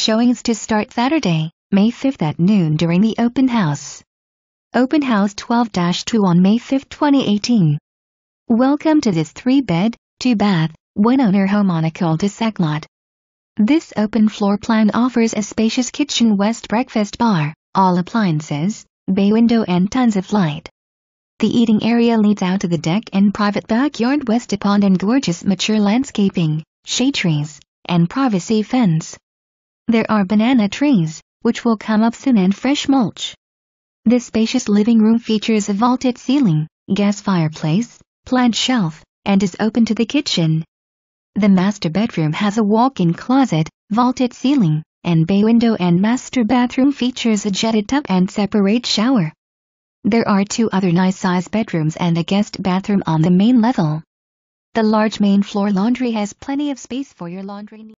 showings to start Saturday, May 5th at noon during the open house. Open House 12-2 on May 5, 2018. Welcome to this 3-bed, 2-bath, 1-owner home on a cul-de-sac lot. This open floor plan offers a spacious kitchen, west breakfast bar, all appliances, bay window and tons of light. The eating area leads out to the deck and private backyard west to pond and gorgeous mature landscaping, shade trees, and privacy fence. There are banana trees, which will come up soon, and fresh mulch. This spacious living room features a vaulted ceiling, gas fireplace, plant shelf, and is open to the kitchen. The master bedroom has a walk-in closet, vaulted ceiling, and bay window, and master bathroom features a jetted tub and separate shower. There are 2 other nice-sized bedrooms and a guest bathroom on the main level. The large main floor laundry has plenty of space for your laundry needs.